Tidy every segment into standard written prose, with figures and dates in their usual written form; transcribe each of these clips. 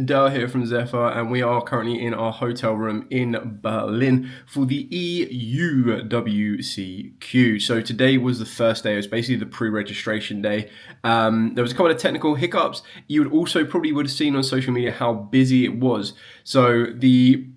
Dell here from Zephyr, and we are currently in our hotel room in Berlin for the Euwcq. So today was the first day. It was basically the pre-registration day. There was a couple of technical hiccups. You would also probably would have seen on social media how busy it was. So the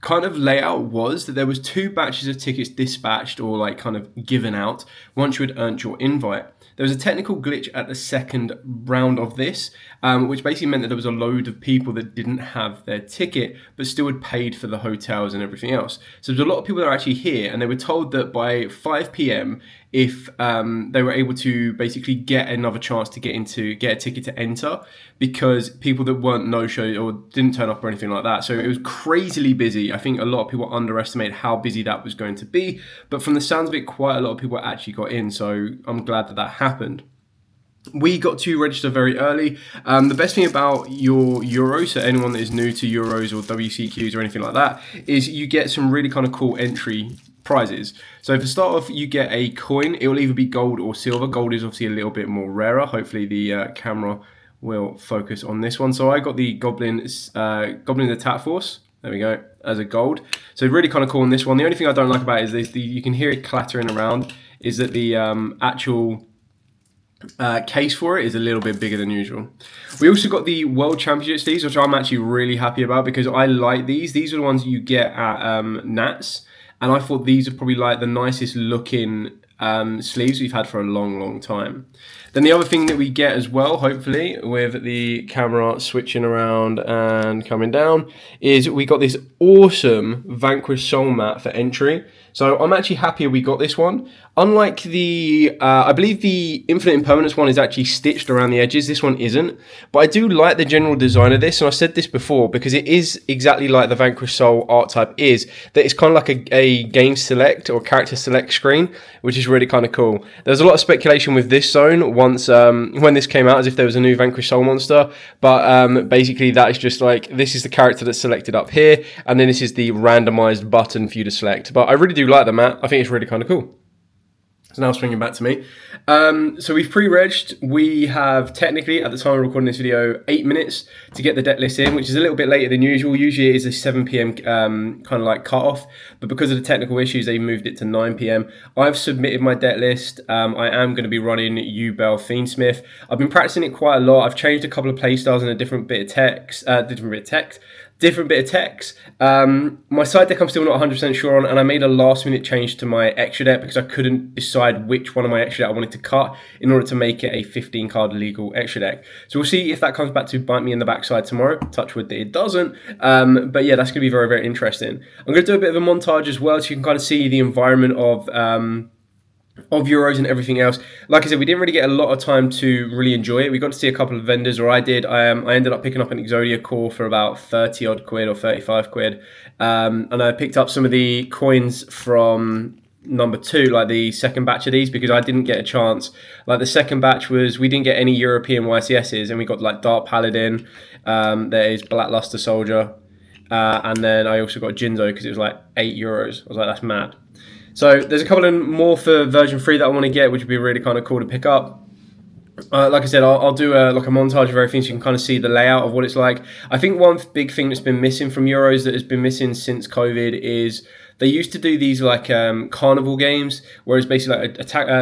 kind of layout was that there was 2 batches of tickets dispatched or like kind of given out once you had earned your invite. There was a technical glitch at the second round of this, which basically meant that there was a load of people that didn't have their ticket but still had paid for the hotels and everything else. So there's a lot of people that are actually here, and they were told that by 5 p.m, if they were able to basically get another chance to get a ticket to enter, because people that weren't no-show or didn't turn up or anything like that. So it was crazily busy. I think a lot of people underestimated how busy that was going to be, but from the sounds of it, quite a lot of people actually got in, so I'm glad that that happened. We got to register very early. The best thing about your Euros, so anyone that is new to Euros or WCQs or anything like that, is you get some really kind of cool entry prizes. So for start off, you get a coin. It will either be gold or silver. Gold is obviously a little bit more rarer. Hopefully the camera will focus on this one. So I got the Goblin Attack Force. There we go, as a gold. So really kind of cool on this one. The only thing I don't like about it is you can hear it clattering around, is that the actual case for it is a little bit bigger than usual. We also got the World Championships sleeves, which I'm actually really happy about because I like these. These are the ones you get at Nats, and I thought these are probably like the nicest looking sleeves we've had for a long time. Then the other thing that we get as well, hopefully with the camera switching around and coming down, is we got this awesome Vanquish Soul mat for entry. So I'm actually happy we got this one. Unlike the, I believe the Infinite Impermanence one is actually stitched around the edges. This one isn't. But I do like the general design of this. And I said this before because it is exactly like the Vanquish Soul art type is. That it's kind of like a game select or character select screen, which is really kind of cool. There's a lot of speculation with this zone once, when this came out, as if there was a new Vanquish Soul monster. But basically that is just like, this is the character that's selected up here. And then this is the randomized button for you to select. But I really do like the mat. I think it's really kind of cool. So now swinging back to me. So we've pre-regged. We have technically, at the time of recording this video, 8 minutes to get the deck list in, which is a little bit later than usual. Usually it is a 7 p.m. Kind of like cut-off, but because of the technical issues, they moved it to 9 p.m. I've submitted my deck list. I am going to be running Yugioh Fiendsmith. I've been practicing it quite a lot. I've changed a couple of playstyles and a different bit of text. My side deck I'm still not 100% sure on, and I made a last minute change to my extra deck because I couldn't decide which one of my extra deck I wanted to cut in order to make it a 15 card legal extra deck. So we'll see if that comes back to bite me in the backside tomorrow. Touch wood that it doesn't. But yeah, that's going to be very interesting. I'm going to do a bit of a montage as well so you can kind of see the environment of Euros and everything else. Like I said, we didn't really get a lot of time to really enjoy it. We got to see a couple of vendors, or I did. I ended up picking up an Exodia core for about 30 odd quid or 35 quid. And I picked up some of the coins from number 2, like the second batch of these, because I didn't get a chance. Like the second batch was, we didn't get any European YCSs, and we got like Dark Paladin, there is Blackluster Soldier, and then I also got Jinzo because it was like €8. I was like, that's mad. So there's a couple of more for version 3 that I want to get, which would be really kind of cool to pick up. Like I said, I'll do a montage of everything so you can kind of see the layout of what it's like. I think one big thing that's been missing from Euros, that has been missing since COVID, is they used to do these like carnival games, whereas basically like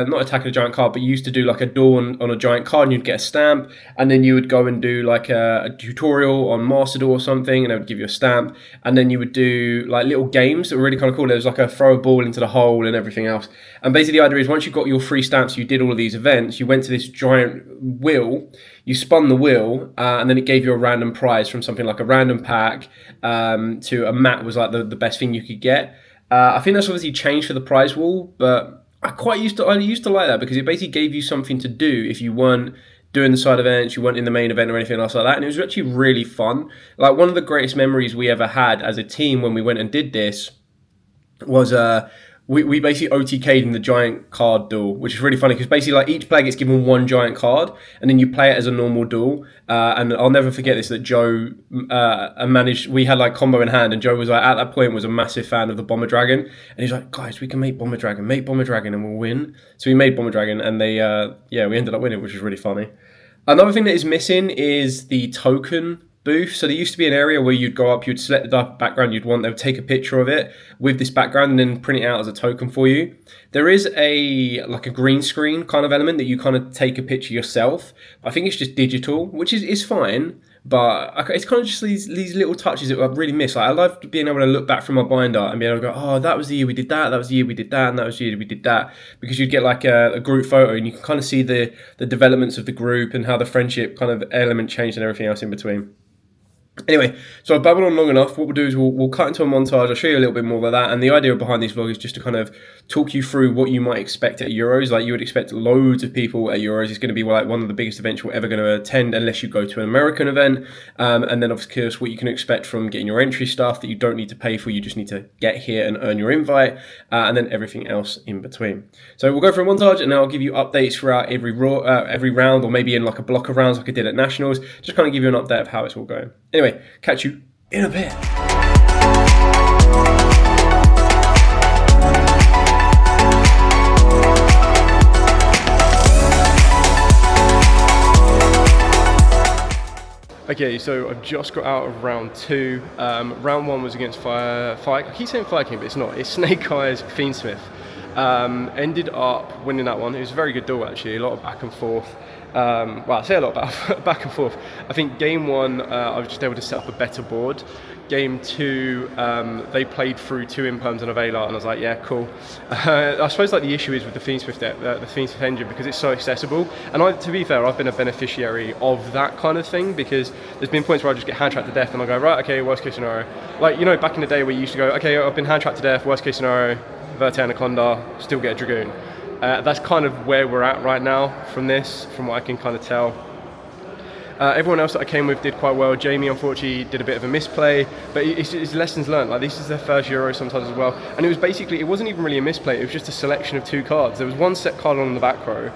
not attack a giant card, but you used to do like a door on a giant card, and you'd get a stamp, and then you would go and do like a tutorial on Master Duel or something, and they would give you a stamp, and then you would do like little games that were really kind of cool. There was like a throw a ball into the hole and everything else. And basically the idea is, once you got your free stamps, you did all of these events, you went to this giant wheel, you spun the wheel, and then it gave you a random prize from something like a random pack to a mat was like the best thing you could get. I think that's obviously changed for the prize wall, but I used to like that because it basically gave you something to do if you weren't doing the side events, you weren't in the main event or anything else like that, and it was actually really fun. Like one of the greatest memories we ever had as a team when we went and did this was we basically OTK'd in the giant card duel, which is really funny because basically like each player gets given one giant card and then you play it as a normal duel. And I'll never forget this, that Joe managed, we had like combo in hand, and Joe was like, at that point, was a massive fan of the Bomber Dragon, and he's like, guys, we can make Bomber Dragon and we'll win. So we made Bomber Dragon, and we ended up winning, which was really funny. Another thing that is missing is the token booth. So there used to be an area where you'd go up, you'd select the background you'd want, they would take a picture of it with this background and then print it out as a token for you. There is a green screen kind of element that you kind of take a picture yourself. I think it's just digital, which is fine, but it's kind of just these little touches that I really miss. Like, I love being able to look back from my binder and be able to go, oh, that was the year we did that was the year we did that, and that was the year we did that, because you'd get like a group photo and you can kind of see the developments of the group and how the friendship kind of element changed and everything else in between. Anyway, so I've babbled on long enough. What we'll do is we'll cut into a montage. I'll show you a little bit more of that. And the idea behind these vlogs is just to kind of talk you through what you might expect at Euros. Like, you would expect loads of people at Euros. It's going to be like one of the biggest events you're ever going to attend, unless you go to an American event. And then, of course, what you can expect from getting your entry stuff that you don't need to pay for. You just need to get here and earn your invite. And then everything else in between. So we'll go for a montage, and then I'll give you updates throughout every round, or maybe in like a block of rounds like I did at Nationals. Just kind of give you an update of how it's all going. Anyway, catch you in a bit. Okay, so I've just got out of round 2. Round 1 was against Fire. I keep saying Fire King, but it's not. It's Snake Eyes Fiendsmith. Ended up winning that one. It was a very good duel, actually. A lot of back and forth. Well, I say a lot about back and forth. I think game 1, I was just able to set up a better board. Game 2, they played through 2 imperms and a Veiler, and I was like, yeah, cool. I suppose like the issue is with the Fiendsmith deck, the Fiendsmith engine, because it's so accessible. And to be fair, I've been a beneficiary of that kind of thing, because there's been points where I just get hand trapped to death, and I go, right, okay, worst case scenario. Like, you know, back in the day where you used to go, okay, I've been hand trapped to death, worst case scenario, Verte Anaconda, still get a Dragoon. That's kind of where we're at right now from what I can kind of tell. Everyone else that I came with did quite well. Jamie, unfortunately, did a bit of a misplay, but it's lessons learned. Like, this is their first Euro sometimes as well. And it wasn't even really a misplay, it was just a selection of 2 cards. There was one set card on the back row.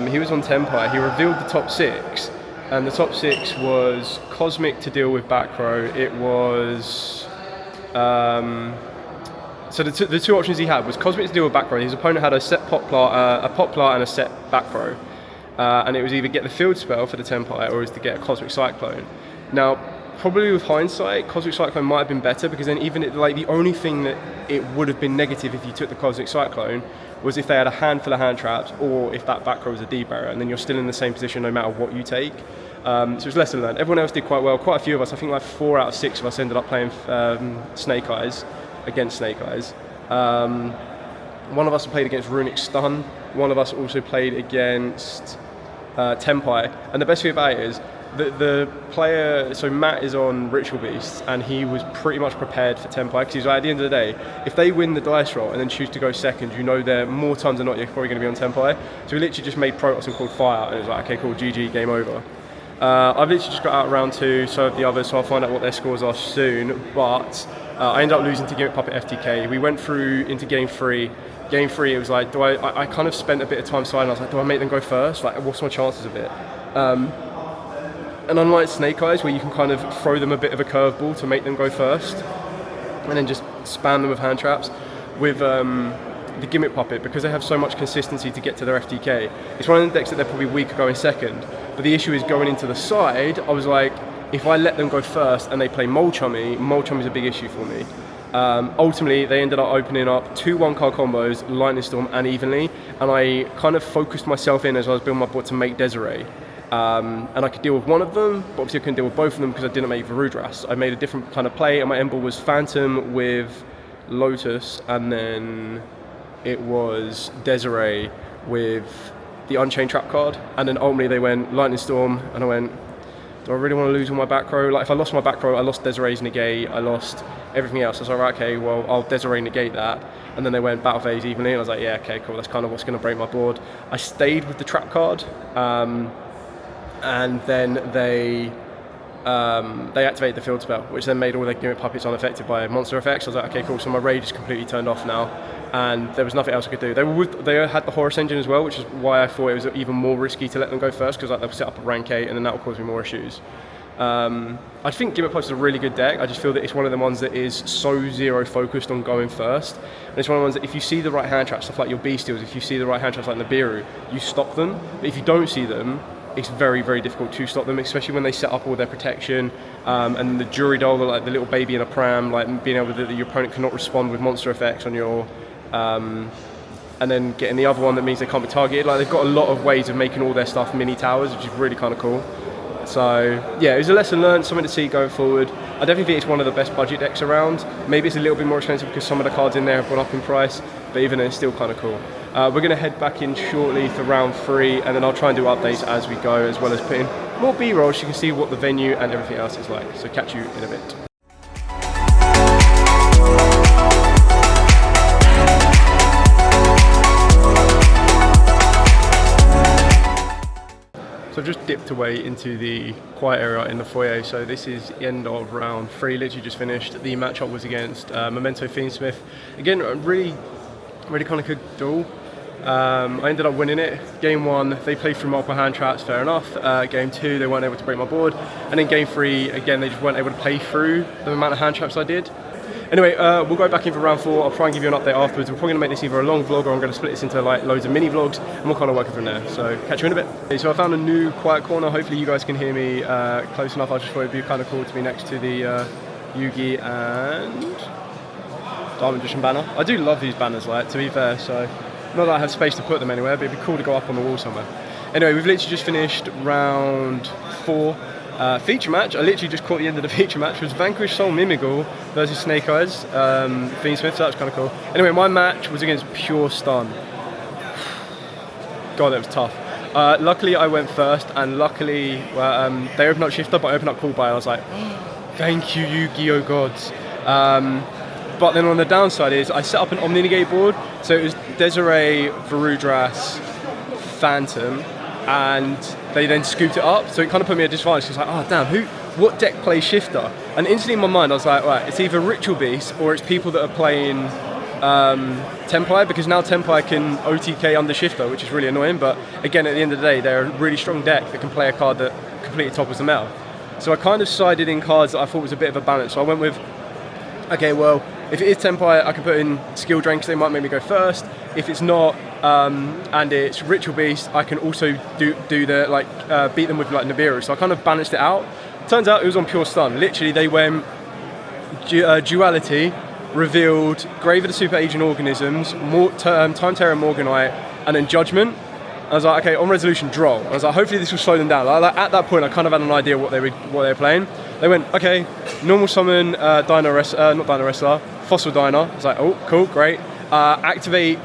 He was on Tempire, he revealed the top 6, and the top 6 was Cosmic to deal with back row. It was... So the 2 options he had was Cosmic to deal with back row. His opponent had a set Poplar and a set back row. And it was either get the field spell for the Tempire or is to get a Cosmic Cyclone. Now, probably with hindsight, Cosmic Cyclone might have been better, because then the only thing that it would have been negative if you took the Cosmic Cyclone was if they had a handful of hand traps, or if that back row was a D-barrier, and then you're still in the same position no matter what you take. So it's lesson learned. Everyone else did quite well. Quite a few of us, I think like 4 out of 6 of us ended up playing Snake Eyes against Snake Eyes. One of us played against Runic Stun. One of us also played against Tempire. And the best thing about it is the player, so Matt is on Ritual Beasts, and he was pretty much prepared for Tempire, because he's like, at the end of the day, if they win the dice roll and then choose to go second, you know they're more times than not you're probably going to be on Tempire. So we literally just made Protoss and called Fire, and it was like, okay, cool, GG, game over. I've literally just got out of round 2, so have the others, so I'll find out what their scores are soon. But I ended up losing to Gimmick Puppet FTK. We went through into game 3. Game 3, it was like, I kind of spent a bit of time siding. I was like, do I make them go first? Like, what's my chances of it? And unlike Snake Eyes, where you can kind of throw them a bit of a curveball to make them go first, and then just spam them with hand traps, with the Gimmick Puppet, because they have so much consistency to get to their FTK, it's one of the decks that they're probably weaker going second. But the issue is going into the side, I was like, if I let them go first and they play Mole Chummy is a big issue for me. Ultimately, they ended up opening up 2 1-card combos, Lightning Storm and Evenly, and I kind of focused myself in as I was building my board to make Desiree. And I could deal with one of them, but obviously I couldn't deal with both of them because I didn't make Varudras. I made a different kind of play, and my end board was Phantom with Lotus, and then it was Desiree with the Unchained Trap card, and then ultimately they went Lightning Storm, and I went, do I really want to lose all my back row? Like, if I lost my back row, I lost Desiree's negate, I lost everything else. I was like, right, okay, well, I'll Desiree negate that. And then they went Battle Phase Evenly, and I was like, yeah, okay, cool, that's kind of what's going to break my board. I stayed with the trap card, and then they activated the field spell, which then made all their Gimmick Puppets unaffected by monster effects. I was like, okay, cool, so my rage is completely turned off now, and there was nothing else I could do. They had the Horus engine as well, which is why I thought it was even more risky to let them go first, because like, they'll set up a rank 8 and then that will cause me more issues. I think Gimmick Puppets is a really good deck. I just feel that it's one of the ones that is so zero focused on going first, and it's one of the ones that if you see the right hand traps, stuff like your Bestials, if you see the right hand traps like Nibiru, you stop them. But if you don't see them, it's very, very difficult to stop them, especially when they set up all their protection, and the jury doll, like the little baby in a pram, like being able that your opponent cannot respond with monster effects on your, and then getting the other one that means they can't be targeted. Like, they've got a lot of ways of making all their stuff mini towers, which is really kind of cool. So yeah, it was a lesson learned, something to see going forward. I definitely think it's one of the best budget decks around. Maybe it's a little bit more expensive because some of the cards in there have gone up in price, but even then it's still kind of cool. We're going to head back in shortly for round 3, and then I'll try and do updates as we go, as well as put in more B-rolls so you can see what the venue and everything else is like. So catch you in a bit. So I've just dipped away into the quiet area in the foyer. So this is the end of round 3, literally just finished. The matchup was against Memento Fiendsmith. Again, a really kind of good duel. I ended up winning it. Game 1, they played through multiple hand traps, fair enough. Game 2, they weren't able to break my board. And then game 3, again, they just weren't able to play through the amount of hand traps I did. Anyway, we'll go back in for round 4. I'll try and give you an update afterwards. We're probably going to make this either a long vlog or I'm going to split this into like loads of mini vlogs, and we'll kind of work it from there. So catch you in a bit. Okay, so I found a new quiet corner. Hopefully you guys can hear me close enough. I just thought it'd be kind of cool to be next to the Yugi and Diamond Magician banner. I do love these banners, like, to be fair, so not that I have space to put them anywhere, but it'd be cool to go up on the wall somewhere. Anyway, we've literally just finished round 4. Feature match. I literally just caught the end of the feature match. Was Vanquish Soul Mimigal versus Snake Eyes Fiendsmith, so that was kind of cool. Anyway, my match was against Pure Stun. God, that was tough. Luckily I went first, and luckily they opened up Shifter, but I opened up Call By, and I was like, thank you, Yugioh gods. But then on the downside is I set up an Omni Negate board, so it was Desiree, Varudras, Phantom, and they then scooped it up, so it kind of put me at a disadvantage. It's like, oh damn, what deck plays Shifter? And instantly in my mind I was like, right, it's either Ritual Beast or it's people that are playing Templar, because now Templar can OTK under Shifter, which is really annoying, but again, at the end of the day, they're a really strong deck that can play a card that completely topples them out. So I kind of sided in cards that I thought was a bit of a balance. So I went with, okay, well, if it is Templar, I can put in Skill Drain because they might make me go first. If it's not, and it's Ritual Beast, I can also do the, like, beat them with like Nibiru. So I kind of balanced it out. Turns out it was on Pure Stun. Literally, they went Duality, revealed Grave of the Super Agent Organisms, Time Terror Morganite, and then Judgment. I was like, okay, on Resolution, draw. I was like, hopefully this will slow them down. Like, at that point, I kind of had an idea what they were playing. They went, okay, normal summon Dino Wrestler, not Dino Wrestler, Fossil Dino. I was like, oh, cool, great. Activate,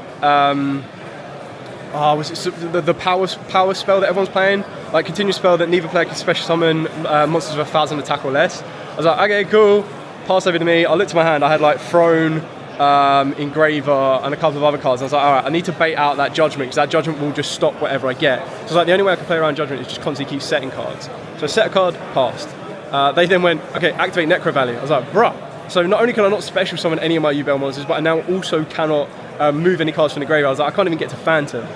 was it the power spell that everyone's playing? Like, continuous spell that neither player can special summon monsters with 1,000 attack or less. I was like, okay, cool. Pass over to me. I looked at my hand. I had like Throne, Engraver, and a couple of other cards. I was like, all right, I need to bait out that Judgment, because that Judgment will just stop whatever I get. So I was like, the only way I can play around Judgment is just constantly keep setting cards. So I set a card, passed. They then went, okay, activate Necro Valley. I was like, bruh. So not only can I not special summon any of my Yubel monsters, but I now also cannot move any cards from the graveyard. I was like, I can't even get to Phantom.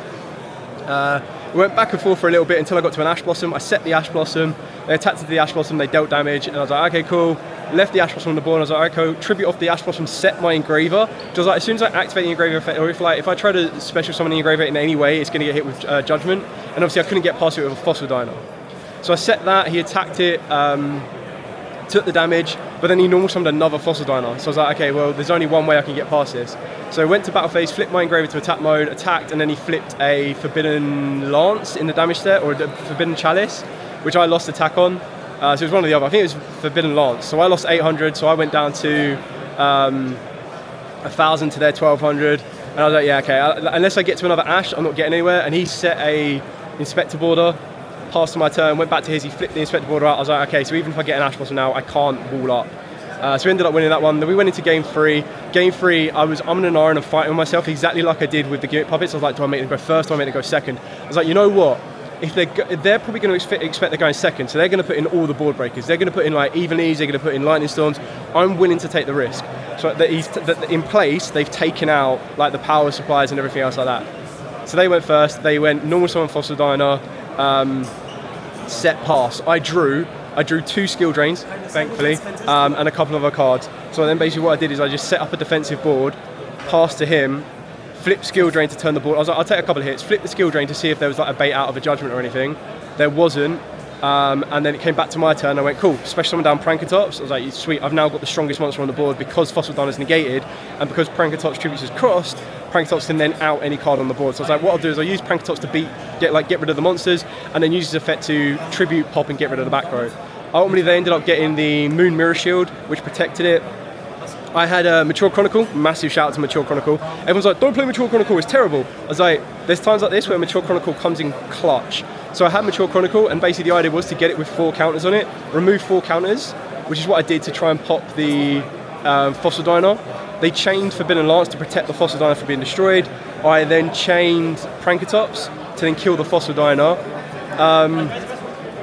We went back and forth for a little bit until I got to an Ash Blossom. I set the Ash Blossom. They attacked into the Ash Blossom. They dealt damage, and I was like, okay, cool. Left the Ash Blossom on the board. And I was like, okay, cool. Tribute off the Ash Blossom. Set my Engraver. So I was like, as soon as I activate the Engraver effect, or if I try to special summon the Engraver in any way, it's going to get hit with Judgment. And obviously, I couldn't get past it with a Fossil Dino. So I set that. He attacked it. Took the damage, but then he normal summoned another Fossil Dino. So I was like, okay, well, there's only one way I can get past this. So I went to battle phase, flipped my Engraver to attack mode, attacked, and then he flipped a Forbidden Lance in the damage set, or a Forbidden Chalice, which I lost attack on. So it was one or the other. I think it was Forbidden Lance. So I lost 800, so I went down to 1,000 to their 1,200. And I was like, yeah, okay, unless I get to another Ash, I'm not getting anywhere. And he set a Inspector Border, passed to my turn, went back to his, he flipped the Inspector Border out. I was like, okay, so even if I get an Ash Blossom now, I can't wall up. So we ended up winning that one. Then we went into game 3. Game 3, I was umming and ahhing and fighting with myself exactly like I did with the Gimmick Puppets. I was like, do I make them go first? Do I make them go second? I was like, you know what? If they're probably going to expect they're going second, so they're going to put in all the board breakers. They're going to put in like Evenlies, they're going to put in Lightning Storms. I'm willing to take the risk. So that in place, they've taken out like the power supplies and everything else like that. So they went first. They went normal summon Fossil Dino, set pass. I drew 2 skill drains, thankfully, and a couple of other cards. So then basically what I did is I just set up a defensive board, passed to him, flip skill drain to turn the board. I was like, I'll take a couple of hits, flip the skill drain to see if there was like a bait out of a judgment or anything. There wasn't. And then it came back to my turn. I went, cool, special summon down Prankatops. I was like, sweet, I've now got the strongest monster on the board because Fossil Dyna is negated, and because Prankatops Tributes is crossed, Prankatops can then out any card on the board. So I was like, what I'll do is I'll use Prankatops to get rid of the monsters, and then use his effect to tribute, pop, and get rid of the back row. Ultimately, they ended up getting the Moon Mirror Shield, which protected it. I had a Mature Chronicle, massive shout out to Mature Chronicle. Everyone's like, don't play Mature Chronicle, it's terrible. I was like, there's times like this where Mature Chronicle comes in clutch. So I had Mature Chronicle, and basically the idea was to get it with 4 counters on it, remove 4 counters, which is what I did to try and pop the Fossil Dyna. They chained Forbidden Lance to protect the Fossil Dyna from being destroyed. I then chained Prankatops to then kill the Fossil Dyna.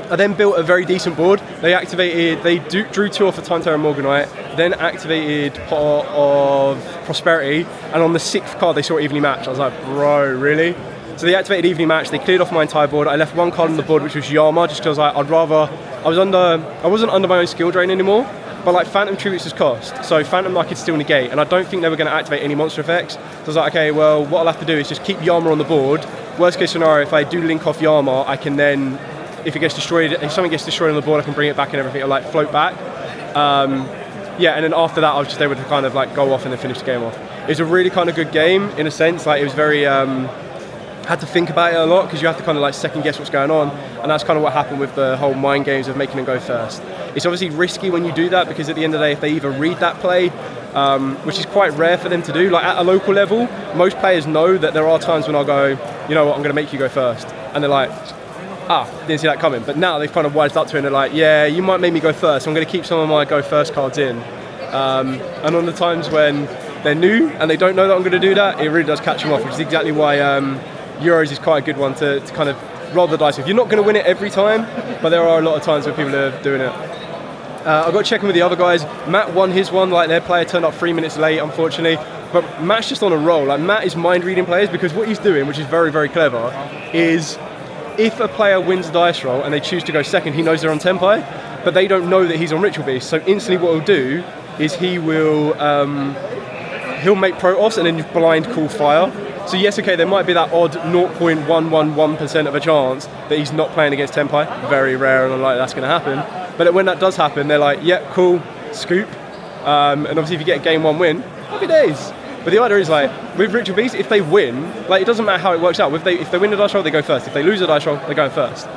I then built a very decent board. They drew 2 off the Time Terror Morganite, then activated Pot of Prosperity, and on the 6th card they saw Evenly Match. I was like, bro, really? So they activated Evenly Match, they cleared off my entire board. I left 1 card on the board, which was Yama, just because I wasn't under my own skill drain anymore, but like Phantom Tributes is cost, so Phantom I could still negate, and I don't think they were going to activate any monster effects. So I was like, okay, well, what I'll have to do is just keep Yama on the board. Worst case scenario, if I do link off Yama, I can then, if something gets destroyed on the board, I can bring it back and everything, or like float back. Yeah, and then after that, I was just able to kind of like go off and then finish the game off. It was a really kind of good game in a sense. Like it was very, had to think about it a lot because you have to kind of like second guess what's going on, and that's kind of what happened with the whole mind games of making them go first. It's obviously risky when you do that because at the end of the day, if they either read that play, which is quite rare for them to do, like at a local level, most players know that there are times when I'll go, you know what, I'm going to make you go first, and they're like, didn't see that coming. But now they've kind of wised up to it and they're like, yeah, you might make me go first, so I'm going to keep some of my go first cards in. And on the times when they're new and they don't know that I'm going to do that, it really does catch them off, which is exactly why Euros is quite a good one to kind of roll the dice with. You're not going to win it every time, but there are a lot of times where people are doing it. I've got to check in with the other guys. Matt won his one, like their player turned up 3 minutes late, unfortunately. But Matt's just on a roll. Like Matt is mind reading players, because what he's doing, which is very, very clever, is if a player wins a dice roll and they choose to go second, he knows they're on Tenpai, but they don't know that he's on Ritual Beast. So instantly what he'll do is he'll make Protoss and then just blind call fire. So yes, okay, there might be that odd 0.111% of a chance that he's not playing against Tenpai. Very rare and unlikely that's going to happen. But when that does happen, they're like, yep, cool, scoop. And obviously if you get a game 1 win, happy days. But the idea is like, with Ritual Beast, if they win, like it doesn't matter how it works out. If they win the dice roll, they go first. If they lose the dice roll, they go first.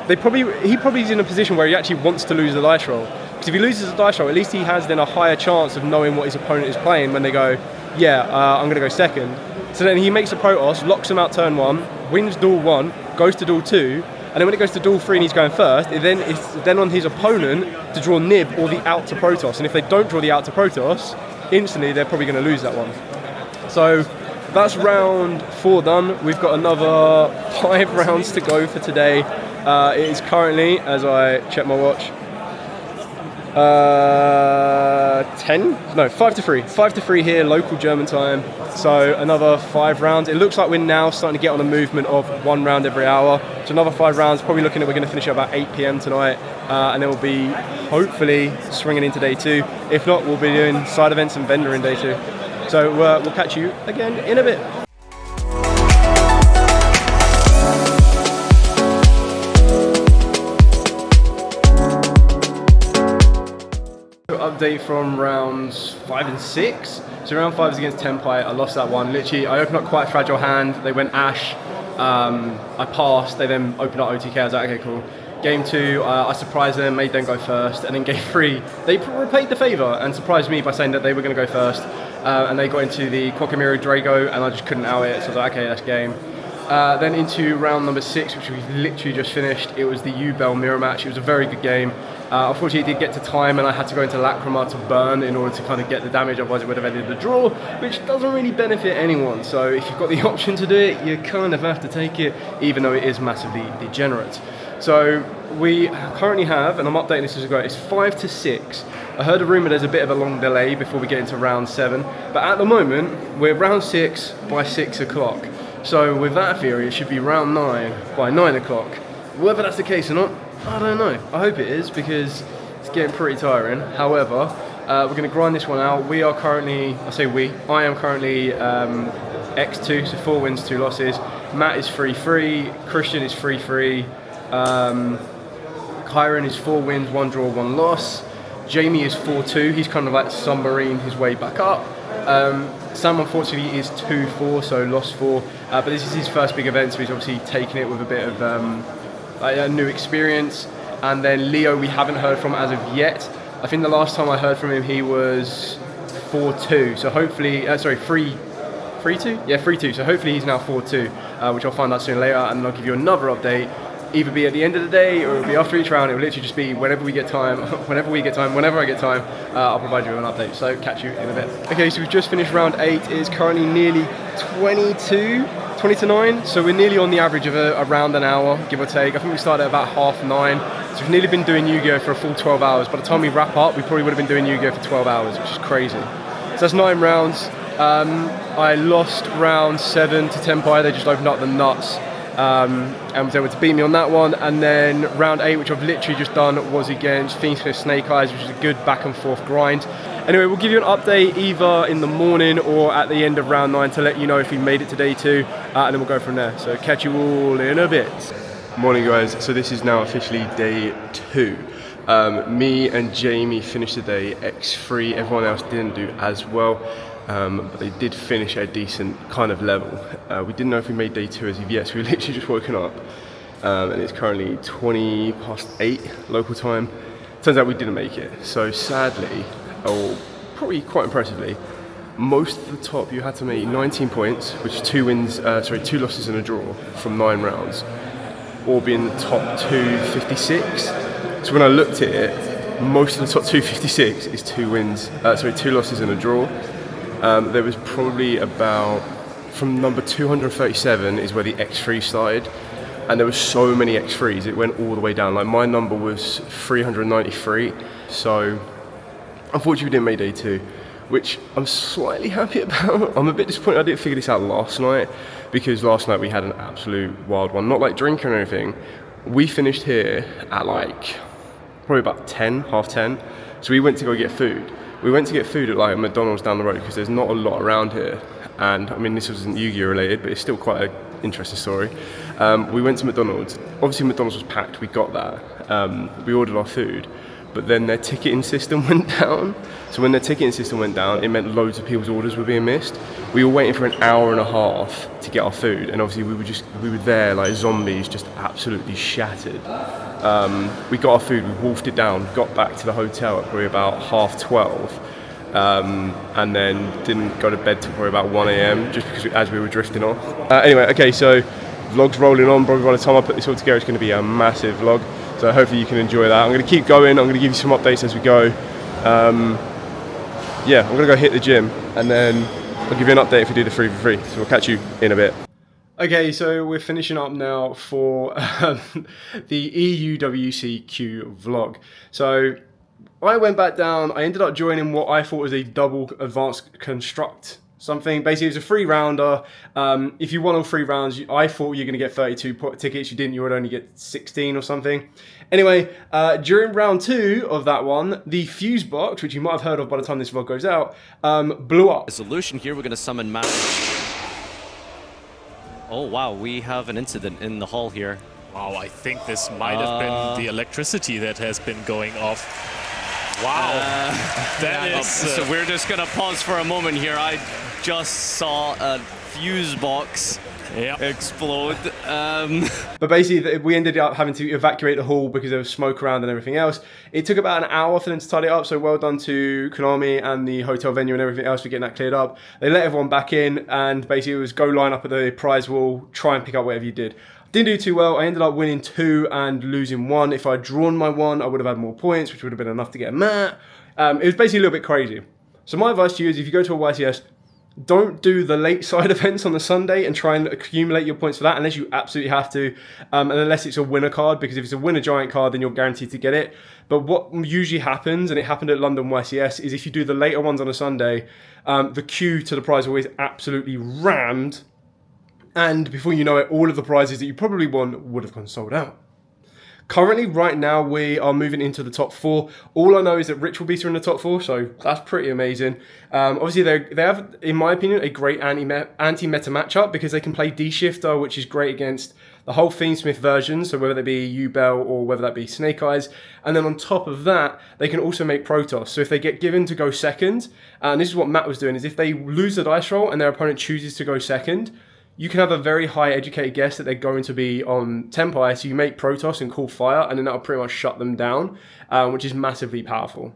He probably is in a position where he actually wants to lose the dice roll. Because if he loses the dice roll, at least he has then a higher chance of knowing what his opponent is playing when they go, I'm going to go second. So then he makes a Protoss, locks him out turn 1, wins duel 1, goes to duel 2, and then when it goes to duel 3 and he's going first, it's then on his opponent to draw Nib or the out to Protoss. And if they don't draw the out to Protoss, instantly they're probably going to lose that one. So that's round 4 done. We've got another 5 rounds to go for today. It is currently, as I check my watch, 5 to 3. 5 to 3 here, local German time. So another 5 rounds. It looks like we're now starting to get on a movement of 1 round every hour. So another 5 rounds, probably looking at we're going to finish at about 8 PM tonight. And then we'll be hopefully swinging into day 2. If not, we'll be doing side events and vendor in day 2. So we'll catch you again in a bit. Update from rounds 5 and 6. So round 5 is against Tenpai. I lost that one. Literally, I opened up quite a fragile hand. They went Ash. I passed. They then opened up OTK. I was like, okay, cool. Game 2, I surprised them, made them go first. And then game 3, they repaid the favour and surprised me by saying that they were going to go first. And they got into the Quackamiru Drago, and I just couldn't out it. So I was like, okay, that's game. Then into round number 6, which we've literally just finished. It was the Yubel mirror match. It was a very good game. Unfortunately, it did get to time, and I had to go into Lacrima to burn in order to kind of get the damage. Otherwise, it would have ended the draw, which doesn't really benefit anyone. So if you've got the option to do it, you kind of have to take it, even though it is massively degenerate. So we currently have, and I'm updating this as we go, it's 5 to 6. I heard a rumour there's a bit of a long delay before we get into round 7, but at the moment, we're round 6 by 6 o'clock. So with that theory, it should be round 9 by 9 o'clock. Whether that's the case or not, I don't know. I hope it is, because it's getting pretty tiring. However, we're going to grind this one out. We are currently, I am currently X2, so 4 wins, 2 losses. Matt is 3-3. Christian is 3-3. Kyron is 4 wins, 1 draw, 1 loss. Jamie is 4-2. He's kind of like submarine his way back up. Sam unfortunately is 2-4, so lost 4. But this is his first big event, so he's obviously taking it with a bit of a new experience. And then Leo, we haven't heard from as of yet. I think the last time I heard from him, he was 4-2. So hopefully, 3-2? Yeah, 3-2. So hopefully he's now 4-2, which I'll find out soon later, and I'll give you another update. Either be at the end of the day or it'll be after each round. It will literally just be whenever I get time, I'll provide you with an update. So catch you in a bit. Okay, so we've just finished round 8. It is currently nearly 20 to 9. So we're nearly on the average of around an hour, give or take. I think we started at about 9:30. So we've nearly been doing Yu-Gi-Oh for a full 12 hours. By the time we wrap up, we probably would have been doing Yu-Gi-Oh for 12 hours, which is crazy. So that's 9 rounds. I lost round 7 to Tenpai. They just opened up the nuts. And was able to beat me on that one. And then round 8, which I've literally just done, was against Fiendsmith Snake Eyes, which is a good back and forth grind. Anyway, we'll give you an update either in the morning or at the end of round 9 to let you know if we made it to day 2, and then we'll go from there. So catch you all in a bit. Morning guys, so this is now officially day 2. Me and Jamie finished the day X3, everyone else didn't do as well. But they did finish at a decent kind of level. We didn't know if we made day 2 as of yet, so we literally just woken up. And it's currently 8:20 local time. Turns out we didn't make it. So sadly, or probably quite impressively, most of the top you had to make 19 points, which is 2 losses and a draw from 9 rounds, or be in the top 256. So when I looked at it, most of the top 256 is 2 losses and a draw. There was probably about, from number 237 is where the X3 started, and there were so many X3s, it went all the way down. Like my number was 393, so unfortunately we didn't make day 2, which I'm slightly happy about. I'm a bit disappointed I didn't figure this out last night, because last night we had an absolute wild one, not like drinking or anything. We finished here at like, probably about half 10, so we went to go get food. We went to get food at like a McDonald's down the road because there's not a lot around here. And I mean, this wasn't Yu-Gi-Oh related, but it's still quite an interesting story. We went to McDonald's. Obviously McDonald's was packed, we got that. We ordered our food, but then their ticketing system went down. So when their ticketing system went down, it meant loads of people's orders were being missed. We were waiting for an hour and a half to get our food. And obviously we were there like zombies, just absolutely shattered. We got our food, we wolfed it down, got back to the hotel at probably about 12:30, and then didn't go to bed till probably about 1 AM, just because as we were drifting off. Anyway, okay, so vlog's rolling on. Probably by the time I put this all together, it's going to be a massive vlog. So hopefully you can enjoy that. I'm going to keep going. I'm going to give you some updates as we go. Yeah, I'm going to go hit the gym, and then I'll give you an update if we do the 3 for 3. So we'll catch you in a bit. Okay, so we're finishing up now for the Euwcq vlog. So I went back down, I ended up joining what I thought was a double advanced construct something. Basically, it was a 3-rounder. If you won all 3 rounds, I thought you were going to get 32 tickets. You didn't, you would only get 16 or something. Anyway, during round 2 of that one, the fuse box, which you might have heard of by the time this vlog goes out, blew up. The solution here, we're going to summon Matt. Oh wow, we have an incident in the hall here. Wow, I think this might have been the electricity that has been going off. Wow, that is... So we're just going to pause for a moment here. I just saw a fuse box explode. But basically, we ended up having to evacuate the hall because there was smoke around and everything else. It took about an hour for them to tidy it up, so well done to Konami and the hotel venue and everything else for getting that cleared up. They let everyone back in, and basically it was go line up at the prize wall, try and pick up whatever you did. Didn't do too well. I ended up winning 2 and losing 1. If I'd drawn my 1, I would have had more points, which would have been enough to get a mat. It was basically a little bit crazy. So my advice to you is, if you go to a YCS, don't do the late side events on the Sunday and try and accumulate your points for that unless you absolutely have to, and unless it's a winner card, because if it's a winner giant card, then you're guaranteed to get it. But what usually happens, and it happened at London YCS, is if you do the later ones on a Sunday, the queue to the prize always absolutely rammed, and before you know it, all of the prizes that you probably won would have gone sold out. Currently, right now, we are moving into the top 4. All I know is that Ritual Beasts are in the top 4, so that's pretty amazing. Obviously, they have, in my opinion, a great anti-meta matchup because they can play D-Shifter, which is great against the whole Fiendsmith version, so whether that be Yugioh or whether that be Snake Eyes. And then on top of that, they can also make Protoss. So if they get given to go second, and this is what Matt was doing, is if they lose the dice roll and their opponent chooses to go second, you can have a very high educated guess that they're going to be on Tempai, so you make Protoss and call fire, and then that'll pretty much shut them down, which is massively powerful.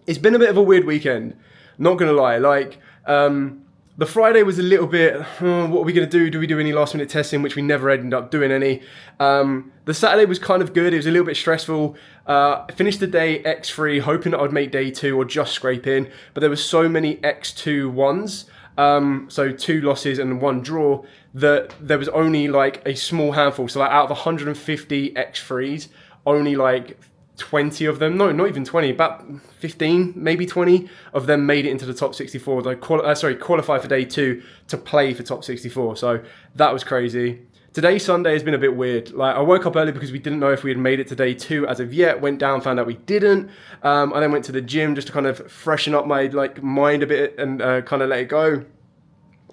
It's been a bit of a weird weekend, not going to lie. Like, the Friday was a little bit, what are we going to do? Do we do any last minute testing, which we never ended up doing any. The Saturday was kind of good. It was a little bit stressful. I finished the day X3, hoping that I'd make day 2 or just scrape in, but there were so many X2 ones. So 2 losses and 1 draw, that there was only like a small handful. So like out of 150 X3s, only like 20 of them, no, not even 20, about 15, maybe 20 of them made it into the top 64. They qualified for day 2 to play for top 64. So that was crazy. Today, Sunday, has been a bit weird. Like, I woke up early because we didn't know if we had made it to day 2 as of yet. Went down, found out we didn't. I then went to the gym just to kind of freshen up my mind a bit and kind of let it go.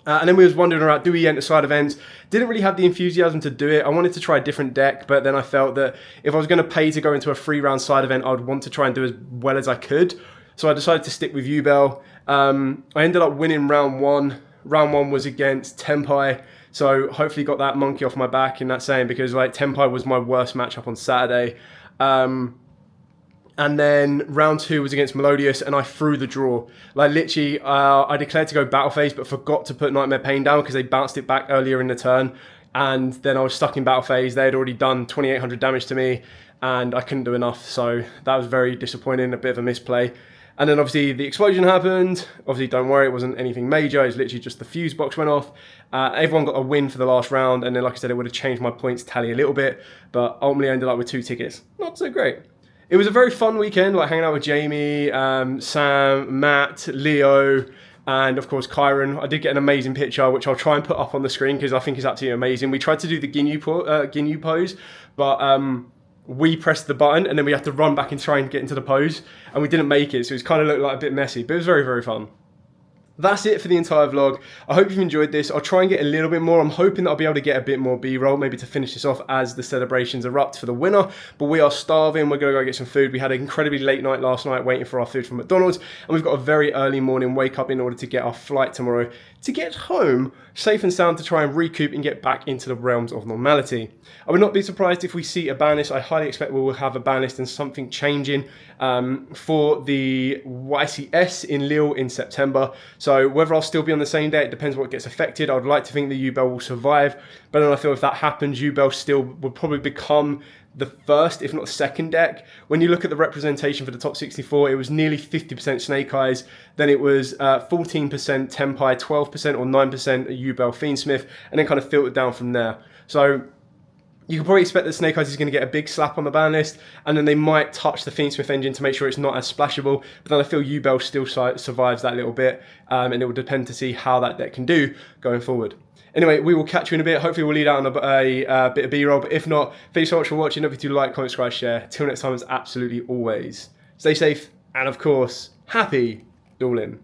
And then we was wondering around, do we enter side events? Didn't really have the enthusiasm to do it. I wanted to try a different deck, but then I felt that if I was going to pay to go into a 3-round side event, I would want to try and do as well as I could. So I decided to stick with Euwcq. I ended up winning round 1. Round 1 was against Tempai. So hopefully got that monkey off my back in that saying, because like Tempai was my worst matchup on Saturday. And then round 2 was against Melodious, and I threw the draw. Like literally, I declared to go battle phase, but forgot to put Nightmare Pain down because they bounced it back earlier in the turn. And then I was stuck in battle phase. They had already done 2,800 damage to me, and I couldn't do enough. So that was very disappointing, a bit of a misplay. And then obviously the explosion happened. Obviously, don't worry, it wasn't anything major. It was literally just the fuse box went off. Everyone got a win for the last round. And then, like I said, it would have changed my points tally a little bit. But ultimately, I ended up with 2 tickets. Not so great. It was a very fun weekend, like hanging out with Jamie, Sam, Matt, Leo, and of course Kyron. I did get an amazing picture, which I'll try and put up on the screen because I think it's absolutely amazing. We tried to do the Ginyu pose, but we pressed the button and then we had to run back and try and get into the pose, and we didn't make it, so it kind of looked like a bit messy, but it was very, very fun. That's it for the entire vlog. I hope you've enjoyed this. I'll try and get a little bit more. I'm hoping that I'll be able to get a bit more B-roll, maybe to finish this off as the celebrations erupt for the winner. But we are starving. We're going to go get some food. We had an incredibly late night last night waiting for our food from McDonald's. And we've got a very early morning wake up in order to get our flight tomorrow to get home safe and sound, to try and recoup and get back into the realms of normality. I would not be surprised if we see a ban list. I highly expect we will have a ban list and something changing for the YCS in Lille in September. So whether I'll still be on the same day, it depends what gets affected. I would like to think that Euwcq will survive, but then I feel if that happens, Euwcq still would probably become the first, if not second deck. When you look at the representation for the top 64, it was nearly 50% Snake Eyes, then it was 14% Tempai, 12% or 9% Euwcq Fiendsmith, and then kind of filtered down from there. So you can probably expect that Snake Eyes is going to get a big slap on the ban list, and then they might touch the Fiendsmith engine to make sure it's not as splashable, but then I feel Euwcq still survives that little bit, and it will depend to see how that deck can do going forward. Anyway, we will catch you in a bit. Hopefully we'll lead out on a bit of B-roll, but if not, thanks so much for watching. Don't forget to like, comment, subscribe, share. Till next time, as absolutely always, stay safe, and of course, happy dueling.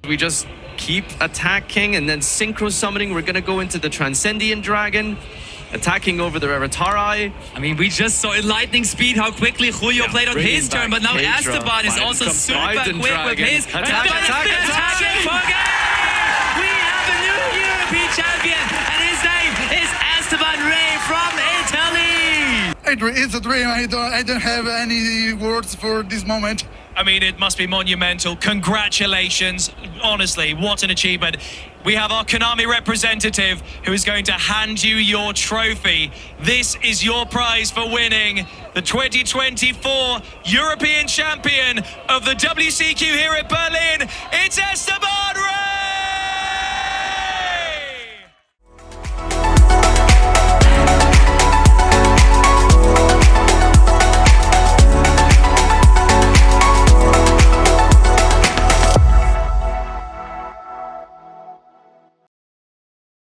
We just keep attacking and then synchro summoning. We're gonna go into the Transcendian Dragon, attacking over the Raritari. I mean, we just saw in lightning speed how quickly Yugioh played on his turn, but now Esteban is also super quick with his. Attack! We have a new European champion, and his name is Esteban Rey from Italy. It's a dream. I don't have any words for this moment. I mean, it must be monumental. Congratulations. Honestly, what an achievement. We have our Konami representative who is going to hand you your trophy. This is your prize for winning the 2024 European Champion of the WCQ here at Berlin. It's Esteban!